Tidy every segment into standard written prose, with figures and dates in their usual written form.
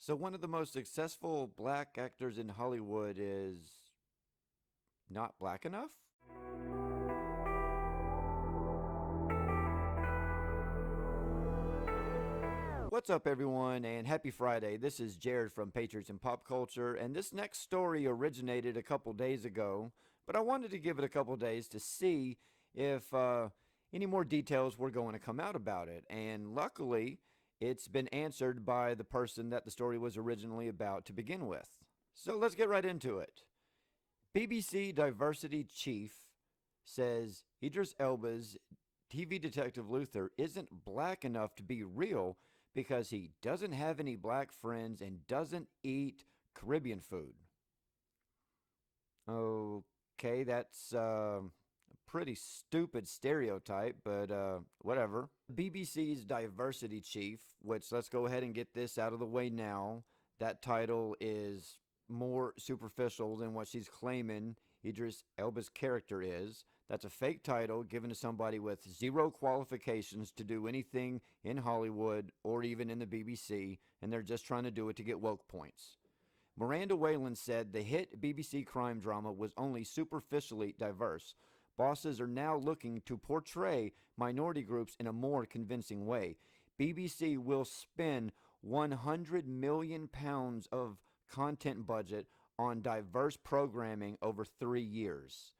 So one of the most successful black actors in Hollywood is not black enough? What's up, everyone, and happy Friday. This is Jared from Patriots and Pop Culture, and this next story originated a couple days ago, but I wanted to give it a couple days to see if any more details were going to come out about it. And luckily, it's been answered by the person that the story was originally about to begin with. So let's get right into it. BBC diversity chief says Idris Elba's TV detective Luther isn't black enough to be real because he doesn't have any black friends and doesn't eat Caribbean food. Okay, that's a pretty stupid stereotype, but whatever. BBC's diversity chief, which let's go ahead and get this out of the way now, that title is more superficial than what she's claiming Idris Elba's character is. That's a fake title given to somebody with zero qualifications to do anything in Hollywood or even in the BBC, and they're just trying to do it to get woke points. Miranda Whalen said the hit BBC crime drama was only superficially diverse. Bosses are now looking to portray minority groups in a more convincing way. BBC will spend £100 million of content budget on diverse programming over 3 years.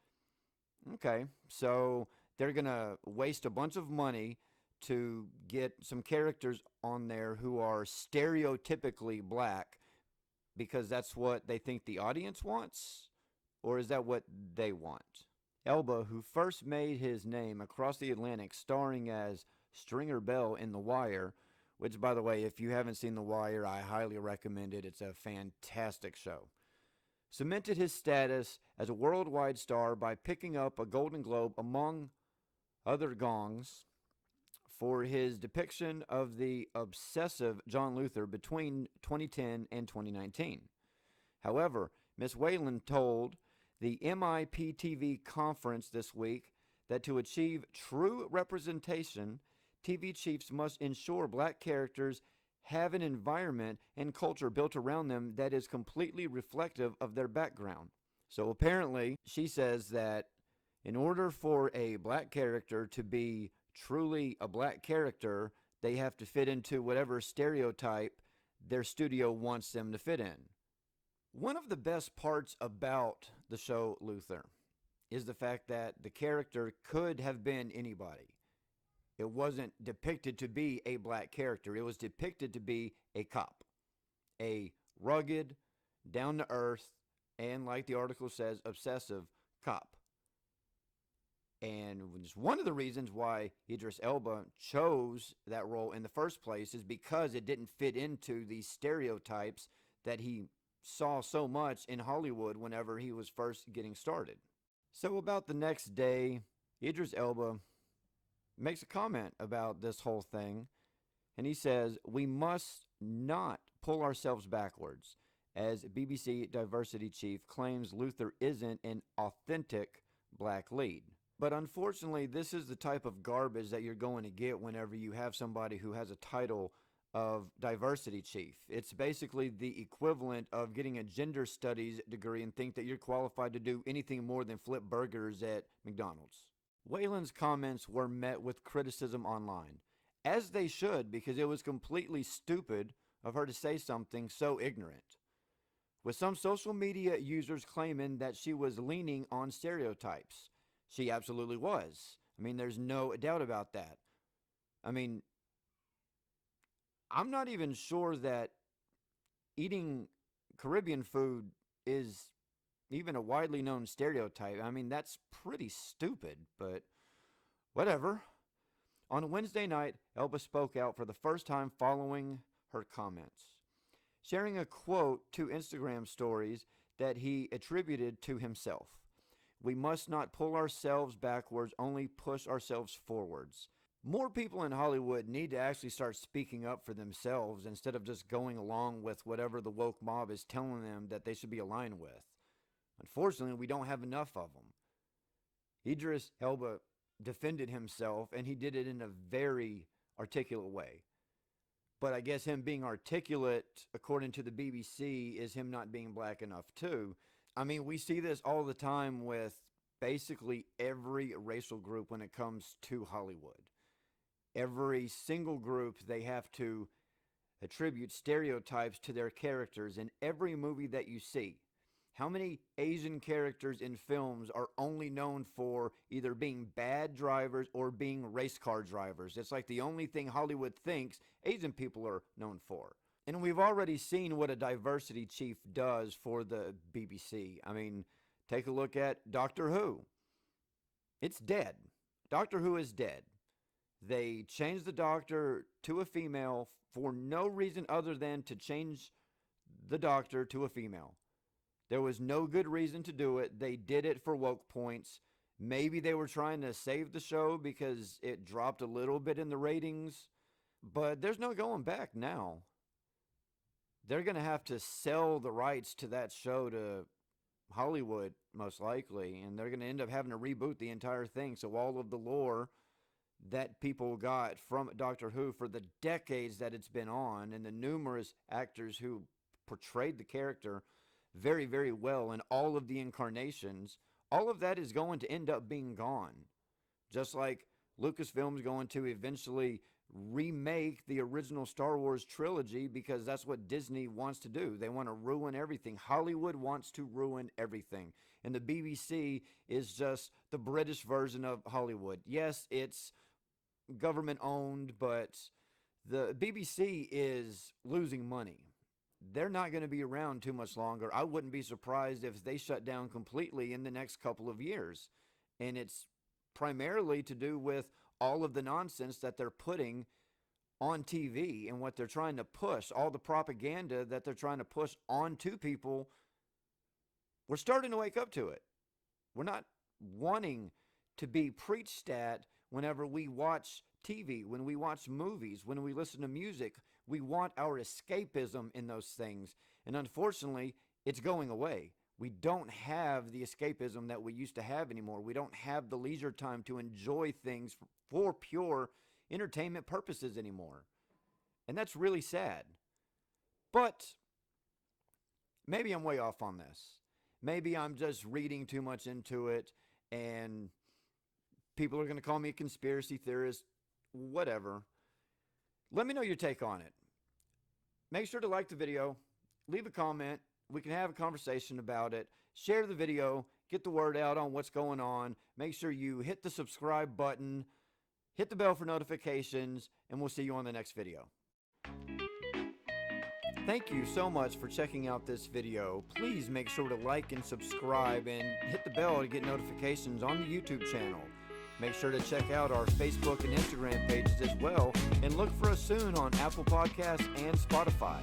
Okay, so they're going to waste a bunch of money to get some characters on there who are stereotypically black because that's what they think the audience wants? Or is that what they want? Elba, who first made his name across the Atlantic starring as Stringer Bell in The Wire, which, by the way, if you haven't seen The Wire, I highly recommend it. It's a fantastic show. Cemented his status as a worldwide star by picking up a Golden Globe, among other gongs, for his depiction of the obsessive John Luther between 2010 and 2019. However, Ms. Whalen told the MIPTV conference this week that to achieve true representation, TV chiefs must ensure black characters have an environment and culture built around them that is completely reflective of their background. So apparently, she says that in order for a black character to be truly a black character, they have to fit into whatever stereotype their studio wants them to fit in. One of the best parts about the show Luther is the fact that the character could have been anybody. It wasn't depicted to be a black character. It was depicted to be a cop. A rugged, down-to-earth, and like the article says, obsessive cop. And just one of the reasons why Idris Elba chose that role in the first place is because it didn't fit into these stereotypes that he saw so much in Hollywood whenever he was first getting started. So about the next day, Idris Elba makes a comment about this whole thing, and he says, "We must not pull ourselves backwards," as BBC diversity chief claims Luther isn't an authentic black lead. But unfortunately, this is the type of garbage that you're going to get whenever you have somebody who has a title of diversity chief. It's basically the equivalent of getting a gender studies degree and think that you're qualified to do anything more than flip burgers at McDonald's. Whalen's comments were met with criticism online, as they should, because it was completely stupid of her to say something so ignorant, with some social media users claiming that she was leaning on stereotypes. She absolutely was. I mean, there's no doubt about that. I mean, I'm not even sure that eating Caribbean food is even a widely known stereotype. I mean, that's pretty stupid, but whatever. On Wednesday night, Elba spoke out for the first time following her comments, sharing a quote to Instagram stories that he attributed to himself. "We must not pull ourselves backwards, only push ourselves forwards." More people in Hollywood need to actually start speaking up for themselves instead of just going along with whatever the woke mob is telling them that they should be aligned with. Unfortunately, we don't have enough of them. Idris Elba defended himself, and he did it in a very articulate way. But I guess him being articulate, according to the BBC, is him not being black enough too. I mean, we see this all the time with basically every racial group when it comes to Hollywood. Every single group, they have to attribute stereotypes to their characters in every movie that you see. How many Asian characters in films are only known for either being bad drivers or being race car drivers? It's like the only thing Hollywood thinks Asian people are known for. And we've already seen what a diversity chief does for the BBC. I mean, take a look at Doctor Who. It's dead. Doctor Who is dead. They changed the Doctor to a female for no reason other than to change the Doctor to a female. There was no good reason to do it. They did it for woke points. Maybe they were trying to save the show because it dropped a little bit in the ratings. But there's no going back now. They're going to have to sell the rights to that show to Hollywood, most likely. And they're going to end up having to reboot the entire thing. So all of the lore that people got from Doctor Who for the decades that it's been on, and the numerous actors who portrayed the character very, very well in all of the incarnations, all of that is going to end up being gone. Just like Lucasfilm's going to eventually remake the original Star Wars trilogy because that's what Disney wants to do. They want to ruin everything. Hollywood wants to ruin everything. And the BBC is just the British version of Hollywood. Yes, it's government owned, but the BBC is losing money. They're not going to be around too much longer. I wouldn't be surprised if they shut down completely in the next couple of years. And it's primarily to do with all of the nonsense that they're putting on TV and what they're trying to push, all the propaganda that they're trying to push onto people. We're starting to wake up to it. We're not wanting to be preached at whenever we watch TV, when we watch movies, when we listen to music. We want our escapism in those things. And unfortunately, it's going away. We don't have the escapism that we used to have anymore. We don't have the leisure time to enjoy things for pure entertainment purposes anymore. And that's really sad. But maybe I'm way off on this. Maybe I'm just reading too much into it and people are going to call me a conspiracy theorist, whatever. Let me know your take on it. Make sure to like the video, leave a comment. We can have a conversation about it. Share the video, get the word out on what's going on. Make sure you hit the subscribe button, hit the bell for notifications, and we'll see you on the next video. Thank you so much for checking out this video. Please make sure to like and subscribe and hit the bell to get notifications on the YouTube channel. Make sure to check out our Facebook and Instagram pages as well, and look for us soon on Apple Podcasts and Spotify.